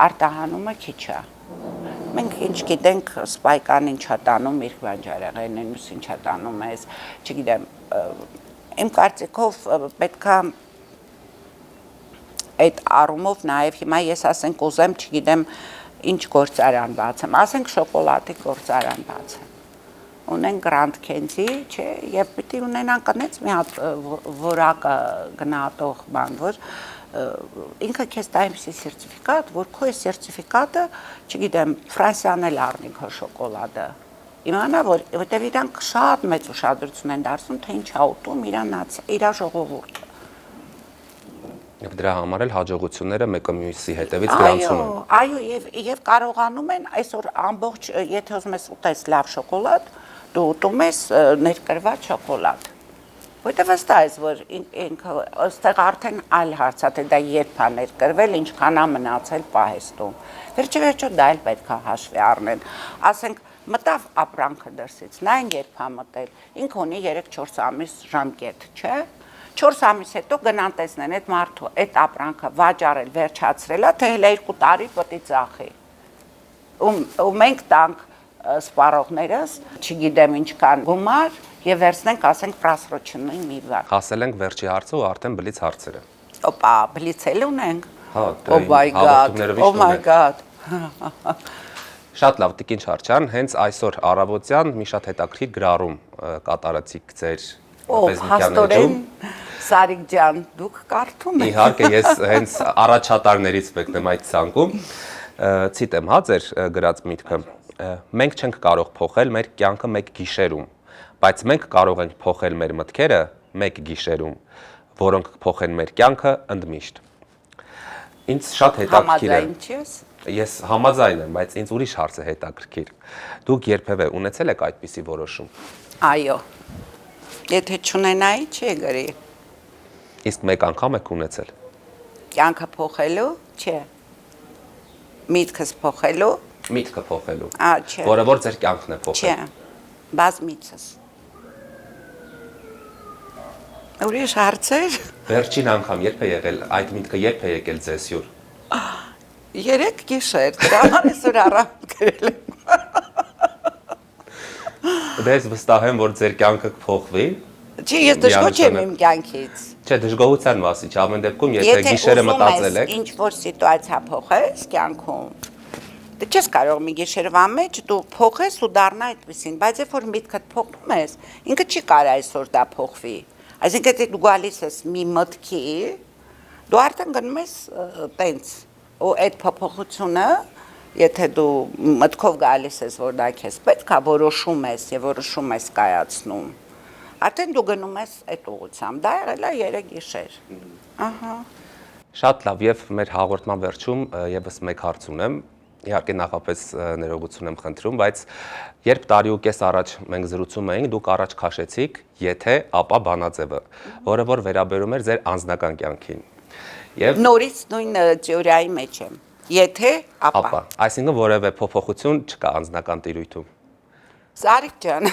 արտահանումը քիչ է։ Մենք ինչ գիտենք, Սպայկան ինչ է տանում, իր բանջարեղենն են, ինչ է տանում ես, չգիտեմ, իմ կարծիքով պետք է այդ առումով նաև հիմա ես ասենք ուզեմ, չգիտեմ, ինչ գործարան բացեմ, ասենք շոկոլադի գործարան բացեմ։ Ունեն Grand Candy, չէ, եւ պիտի ունենան կնեց մի հատ որակը գնահատող բան, որ ինքը քեզ տա այնպիսի սերտիֆիկատ, որ քո սերտիֆիկատը, չգիտեմ, Ֆրանսիան էլ առնի քո շոկոլադը։ Իմանա, որտեվ իրանք շատ մեծ ուշադրություն են դարձնում, թե ինչ է ուտում իր ժողովուրդը։ Եվ դրա համար էլ հաջողությունները մեկը մյուսի հետևից գրանցում են։ Այո, եւ կարողանում են այսօր ամբողջ, եթե ուզում ես ուտես լավ շոկոլադ, դու ուտում ես ներկրված շոկոլադ։ Որտեւ վստահ ես, որ ինքը այստեղ արդեն այլ հարց է, թե դա երբ է ներկրվել, ինչքան է մնացել պահեստում։ Վերջը դա էլ պետք է հաշվի առնել։ Ասենք մտավ ապրանքը դրսից, նա երբ է մտել, ինքը ունի 3-4 ամիս ժամկետ, չէ՞։ 4 ամիս հետո գնան տեսնեն այդ մարդու այդ ապրանքը վաճառել, վերջացրել է, թե հենց 2 տարի պետք է ծախի։ Ու մենք տանք սպառողներս, չգիտեմ ինչքան գումար եւ վերցնենք, ասենք, просроченный մի բան։ Հասել ենք վերջի հարցը ու արդեն բլից հարցերը։ Օպա, բլիցել ունենք։ Հա, Oh my God, oh my God։ Շատ լավ, Տիկին Չարչյան, հենց այսօր առավոտյան մի շատ հետաքրքիր գրառում կատարեցիք ձեր Հաստորեն Սարիկ ջան, դուք կարդում եք։ Իհարկե, ես հենց առաջատարներից մեկն եմ այդ ցանկում։ Ցիտեմ, հա, ձեր գրած միտքը։ Մենք չենք կարող փոխել մեր կյանքը մեկ գիշերում, բայց մենք կարող ենք փոխել մեր մտքերը մեկ գիշերում, որոնք կփոխեն մեր կյանքը ընդմիշտ։ Ինձ շատ հետաքրքիր է։ Համաձայն չես։ Ես համաձայն եմ, բայց ինձ ուրիշ հարց է հետաքրքիր։ Դուք երբևէ ունեցել եք այդպիսի որոշում։ Այո։ Եթե չունենայի, չի գրի։ Իսկ մեկ անգամ եք ունեցել։ Կյանքը փոխելու, չէ։ Միտքս փոխելու, Միտքը փոխելու։ չէ։ Որը որ ձեր կյանքն է փոխել։ Չէ։ Բազմիցս։ Ուրիշ հարցեր։ Վերջին անգամ երբ է եղել այդ միտքը, երբ է եկել ձեզ հյուր։ 3 գիշեր, դրա համար այսօր առավոտ գրել եմ։ Դες վստահ եմ, որ ձեր կյանքը կփոխվի։ Չի, ես դժգոհ եմ իմ կյանքից։ Չէ, դժգոհության մասի, ամեն դեպքում, եթե գիշերը մտածել եք։ Ինչ որ սիտուացիա փոխես կյանքում, դե չես կարող մի գիշերվա մեջ դու փոխես ու դառնա այդպեսին, բայց երբ որ միտքդ փոխում ես, ինքը չի կարող այսօր դա փոխվի։ Այսինքն եթե դու գալիս ես մի մտքի, դու արդեն գնում ես տենց, ու այդ փոփոխությունը, եթե դու մտքով գալիս ես, որ դա քեզ պետք է որոշում ես եւ որոշում ես կայացնում, արդեն դու գնում ես այդ ուղղությամբ։ Դա եղել է 3 գիշեր։ Ահա։ Շատ լավ, եւ մեր հաղորդման վերջում եւս մեկ հարց ունեմ։ Իհարկե նախապես ներողություն եմ խնդրում, բայց երբ տարի ու կես առաջ մենք զրուցում էինք, դուք առաջ քաշեցիք եթե ապա բանաձևը, որը որ վերաբերում էր ձեր անձնական կյանքին։ Եվ նորից նույն թեորիայի մեջ եմ։ Եթե ապա։ Այսինքն որևէ փոփոխություն չկա անձնական տիրույթում։ Սարիկ ջան,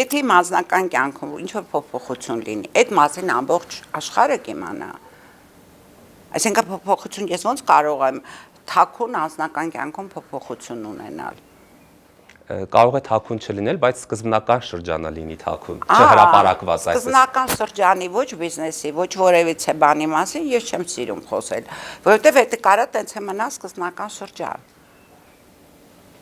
եթե իմ անձնական կյանքում ինչ որ փոփոխություն լինի, այդ մասին ամբողջ աշխարհը կիմանա։ Այսինքն փոփոխություն ես ոնց կարող եմ թաքուն անձնական կյանքում փոփոխություն ունենալ։ Կարող է թաքուն չլինել, բայց սկզբնական շրջանը լինի թաքուն, չհրապարակված այսպես։ Սկզբնական շրջանի ոչ բիզնեսի, ոչ որևիցե բանի մասին ես չեմ սիրում խոսել, որովհետև դա կարա տենց է մնա սկզբնական շրջան։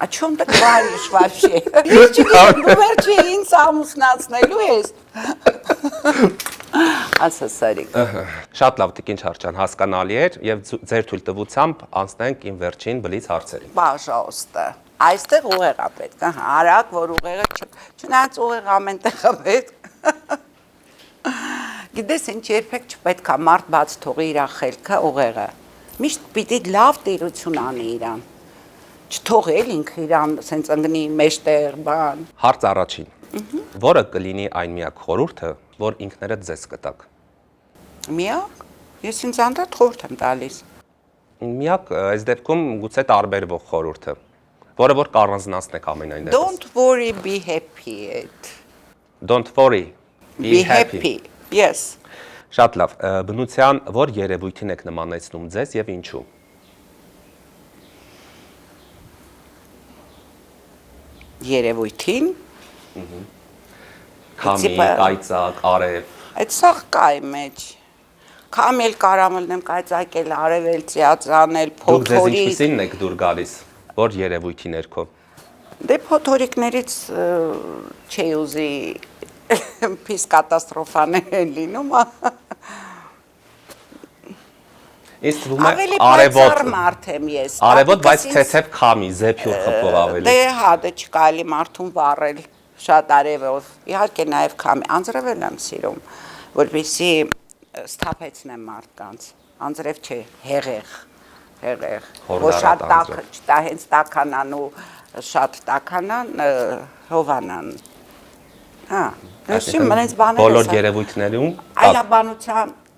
О чем ты говоришь вообще? Ես չգիտեմ, դու վերջի ինձ ամուսնացնելու ես։ Ասա Սարիկ։ Շատ լավ, Տիկին Չարչյան, հասկանալի էր եւ ձեր թույլտվությամբ անցնենք իմ վերջին բլից հարցերին։ Պաժалоста։ Այստեղ ուղեղ է պետք, հա, արագ, որ ուղեղը չնայած ուղեղ ամենտեղ է պետք։ Գիտես, ինչ երբեք չպետք է մարդ բաց թողի իր խելքը ուղեղը։ Միշտ պիտի լավ տիրություն անի իրան։ Չթողել ինքը իրան սենց ընկնի մեջտեղ բան։ Հարց առաջին։ Որը կլինի այն միակ խորհուրդը, որ ինքներդ ձեզ կտաք։ Միակ։ Ես ինձ անդադ խորհուրդ եմ տալիս։ Միակ այս դեպքում գուցե տարբերվող խորհուրդը, որը որ կառանձնացնեք ամենայն դեպս։ Don't worry, be happy։ Don't worry, be happy։ Yes։ Շատ լավ։ Բնության որ երևույթին եք նմանեցնում ձեզ եւ ինչու։ Երևույթին։ Քամի, կայծակ, արև։ Այդ սաղ կա իմ մեջ։ Քամել կարամ լնեմ, կայծակել, արևելցիած անել, Դուք ձեզ փոթորիկ։ ինչպիսին եք դուր գալիս, որ երևույթի ներքո։ Դե փոթորիկներից չի ուզի փիս կատաստրոֆաներ են լինում։ Ինձ թվում է Ավելի արևոտ պայծառ մարդ եմ ես։ Արևոտ, բայց ցեցև քամի, զեփյուռ խփող ավելի։ Դե հա, դե չկարելի մարդուն վառել շատ արևով։ Իհարկե նաև քամի, անձրևել եմ սիրում, որպեսզի Սթափեցնեմ մարդկանց, անձրև չէ, հեղեղ, որ Հորդարատ շատ տաք, անձրև։ հենց տաքանան ու շատ տաքանան, հովանան, հա, դրսի մնենց բաներ Բոլոր երևույթներում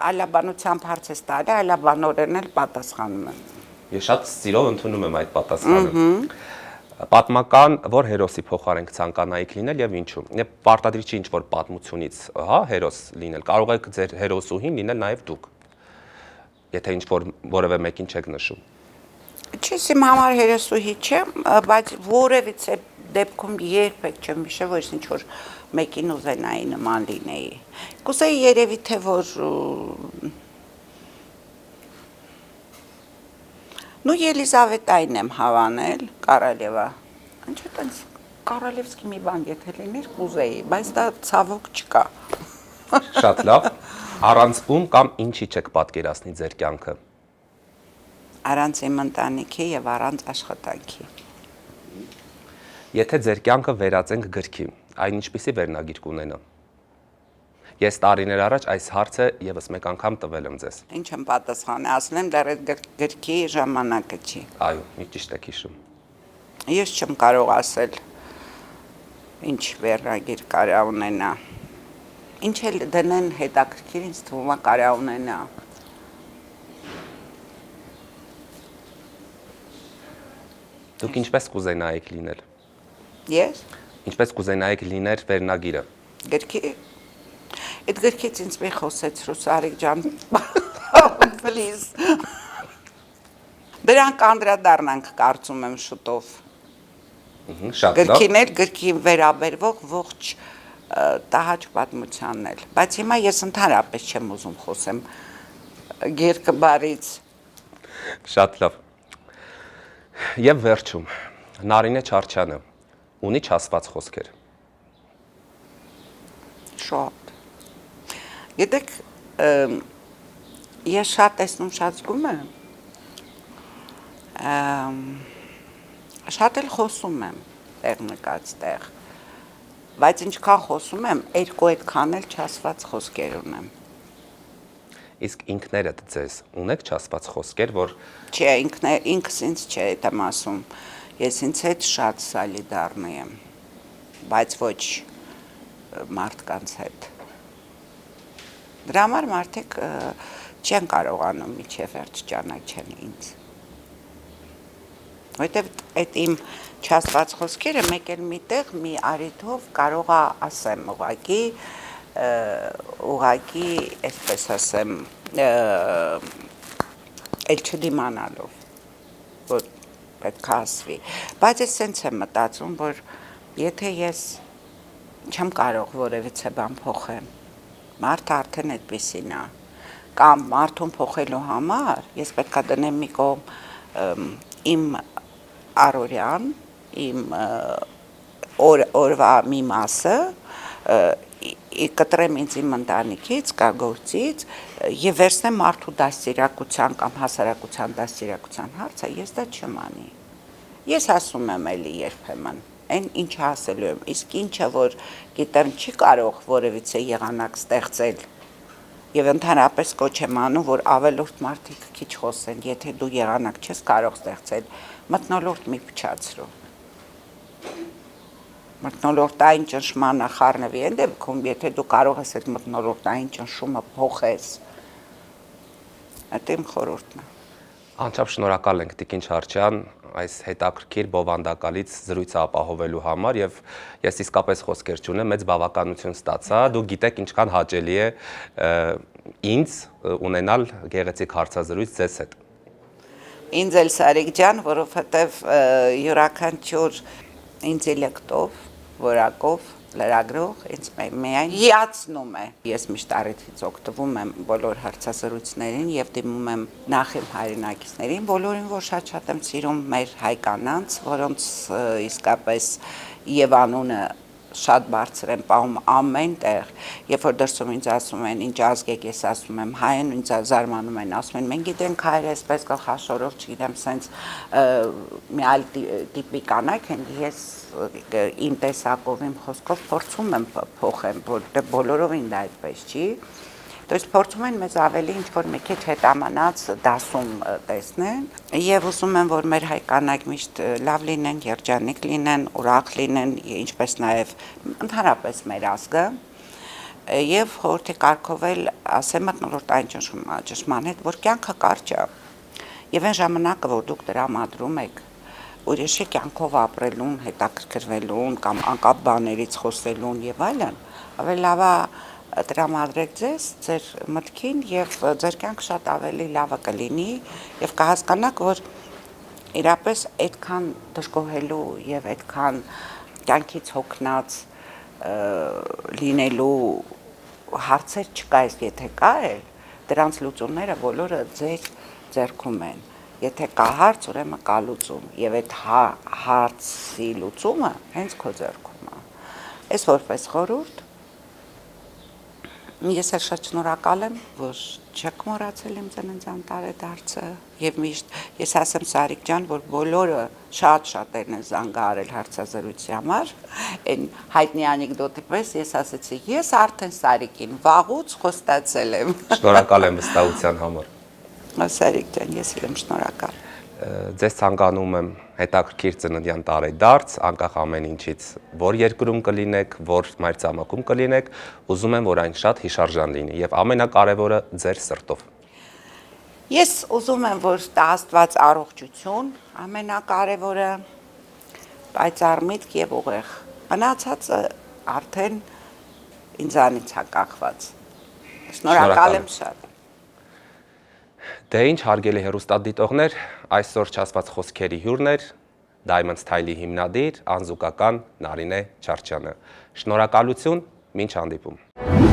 այլաբանությամբ հարց ես տալի, այլաբանորեն էլ պատասխանում եմ։ Ես շատ սիրով ընդունում եմ այդ պատասխանը։ Պատմական որ հերոսի փոխարենք ցանկանայիք լինել եւ ինչու։ Եվ պարտադրիչի ինչ որ պատմությունից, հա, հերոս լինել։ Կարող եք ձեր հերոսուհին լինել նաեւ դուք։ Եթե ինչ որ որևէ մեկին չեք նշում։ Չես իմ համար հերոսուհի չեմ, բայց որևիցե դեպքում երբեք չեմ հիշել, որ ինչ որ մեկին ուզենայի նման լինեի։ Կուզեի երևի թե որ Ну Ելիզավետային եմ հավանել, Կարալևա։ Ինչ այտենց Կարալևսկի մի բան եթե լիներ, կուզեի, բայց դա ցավոք չկա։ Շատ լավ։ Առանցքում կամ ինչի չեք պատկերացնի ձեր կյանքը։ Առանց իմ ընտանիքի եւ առանց աշխատանքի։ Եթե ձեր կյանքը վերածենք գրքի, այն ինչպիսի վերնագիր կունենա։ Ես տարիներ առաջ այս հարցը եւս մեկ անգամ տվել եմ ձեզ։ Ինչ եմ պատասխանը, ասել եմ դեռ այդ գրքի ժամանակը չի։ Այո, մի ճիշտ եք հիշում։ Ես չեմ կարող ասել ինչ վերնագիր կարա ունենա։ Ինչ էլ դնեն հետաքրքիր ինձ թվում է կարա ունենա։ Դուք ինչպես կուզենայիք լինել։ Ես Ինչպես կուզենայիք լիներ վերնագիրը։ գրքի Այդ գրքից ինձ մի խոսեցրու Սարիկ ջան, please։ Դրանք անդրադառնանք կարծում եմ շուտով։ Շատ լավ։ Գրքին էլ գրքի վերաբերվող ողջ տհաճ պատմությանն էլ։ Բայց հիմա ես ընդհանրապես չեմ ուզում խոսեմ գիրքը բարից։ Շատ լավ։ Եվ վերջում Նարինե Չարչյանը ունի չասված խոսքեր։ Շատ։ Գիտեք, ես շատ տեսնում շատ զգում եմ, շատ էլ խոսում եմ տեղ նկած տեղ, բայց ինչքան խոսում եմ, երկու այդքան էլ չասված խոսքեր ունեմ։ Իսկ ինքներդ ձեզ ունեք չասված խոսքեր, որ Չէ, ինքս ինձ չէ այդ եմ ասում, ես ինձ հետ շատ սալիդարնի եմ, բայց ոչ մարդկանց հետ։ Դրա համար մարդիկ չեն կարողանում միջև վերջ ճանաչել ինձ։ Որտեւ այդ իմ չասված խոսքերը մեկ էլ միտեղ մի արիթով կարող է ասեմ ուղղակի, այսպես ասեմ, էլ չդիմանալով, որ պետք է ասվի։ Բայց ես սենց եմ մտածում, որ եթե ես չեմ կարող որևիցե բան փոխեմ, մարդը արդեն այդպեսին է, կամ մարդուն փոխելու համար ես պետք է դնեմ մի կողմ իմ առօրյան, իմ օրվա մի մասը, կտրեմ ինձ իմ ընտանիքից, կագործից եւ վերցնեմ մարդու դաստիարակության կամ հասարակության դաստիարակության հարցը, ես դա չեմ անի։ Ես ասում եմ էլի երբեմն այն ինչ ասելու եմ, իսկ ինչը որ գիտեմ չի կարող որևիցե եղանակ ստեղծել եւ ընդհանրապես կոչ եմ անում, որ ավելորդ մարդիկ քիչ խոսեն, եթե դու եղանակ չես կարող ստեղծել, մթնոլորտ մի փչացրու։ Մթնոլորտային ճնշմանը խառնվի այն դեպքում, եթե դու կարող ես այդ մթնոլորտային ճնշումը փոխես։ Այդ իմ խորհուրդն է։ Անչափ շնորհակալ ենք Տիկին Չարչյան այս հետաքրքիր բովանդակալից զրույցը ապահովելու համար եւ ես իսկապես խոսքեր չունեմ, մեծ բավականություն ստացա։ Դուք գիտեք ինչքան հաճելի է ինձ ունենալ գեղեցիկ հարցազրույց ձեզ հետ։ Ինձ էլ Սարիկ ջան, որովհետեւ յուրաքանչյուր ինտելեկտով, որակով լրագրող ինձ միայն հիացնում է։ Ես միշտ առիթից օգտվում եմ բոլոր հարցազրույցներին եւ դիմում եմ նախ իմ հայրենակիցներին, բոլորին, որ շատ եմ սիրում մեր հայ կանանց, որոնց իսկապես եւ անունը շատ բարձր եմ պահում ամեն տեղ, երբ որ դրսում ինձ ասում են, ինչ ազգ եք, ես ասում եմ հայ են, ինձ զարմանում են, ասում են, մենք գիտենք հայերը այսպես գլխաշորով, չգիտեմ, սենց մի այլ տիպի կանայք են, ես իմ տեսակով, իմ խոսքով փորձում եմ փոխեմ, որտեղ բոլորովին դա այդպես չի, То есть փորձում են մեզ ավելի ինչ-որ մի քիչ հետամանած դասում տեսնեն եւ ուզում են, որ մեր հայ կանայք միշտ լավ լինեն, երջանիկ լինեն, ուրախ լինեն, ինչպես նաեւ ընդհանրապես մեր ազգը եւ խորհրդի կարգովել ասեմ մտնոլորտ այն ճշմարիտ, որ կյանքը կարճ է եւ այն ժամանակը, որ դուք դրամադրում եք ուրիշի կյանքով ապրելուն, հետաքրքրվելուն կամ անկապ բաներից խոսելուն եւ այլն, ավելի լավ է տրամադրեք ձեզ, ձեր մտքին եւ ձեր կյանքը շատ ավելի լավը կլինի եւ կհասկանաք, որ իրապես այդքան դժգոհելու եւ այդքան կյանքից հոգնած լինելու հարցեր չկա, եթե կա էլ, դրանց լուծումները բոլորը ձեր ձեռքում են։ Եթե կա հարց, ուրեմն կա լուծում եւ այդ հարցի լուծումը հենց քո ձեռքում է։ Այս որպես խորհուրդ Ես շատ շնորհակալ եմ, որ չեք մոռացել իմ ծննդյան տարեդարձը եւ միշտ ես ասեմ Սարիկ ջան, որ բոլորը շատ-շատերն են զանգահարել հարցազրույցի համար, այն հայտնի անեկդոտի պես ես ասեցի, ես արդեն Սարիկին վաղուց խոստացել եմ։ Շնորհակալ եմ վստահության համար։ Սարիկ ջան, ես եմ շնորհակալ։ Ձեզ ցանկանում եմ հետաքրքիր ծննդյան տարեդարձ, անկախ ամեն ինչից, որ երկրում կլինեք, որ մայրցամաքում կլինեք, ուզում եմ, որ այն շատ հիշարժան լինի եւ ամենակարևորը ձեր սրտով։ Ես ուզում եմ, որ տա Աստված առողջություն, ամենակարևորը պայծառ միտք եւ ուղեղ։ Մնացածը արդեն ինձանից է կախված։ Շնորհակալ եմ շատ։ Դե ինչ հարգելի հեռուստադիտողներ, այսօր չասված խոսքերի հյուրն էր Diamond Style-ի հիմնադիր, անզուգական Նարինե Չարչյանը։ Շնորհակալություն, մինչ հանդիպում։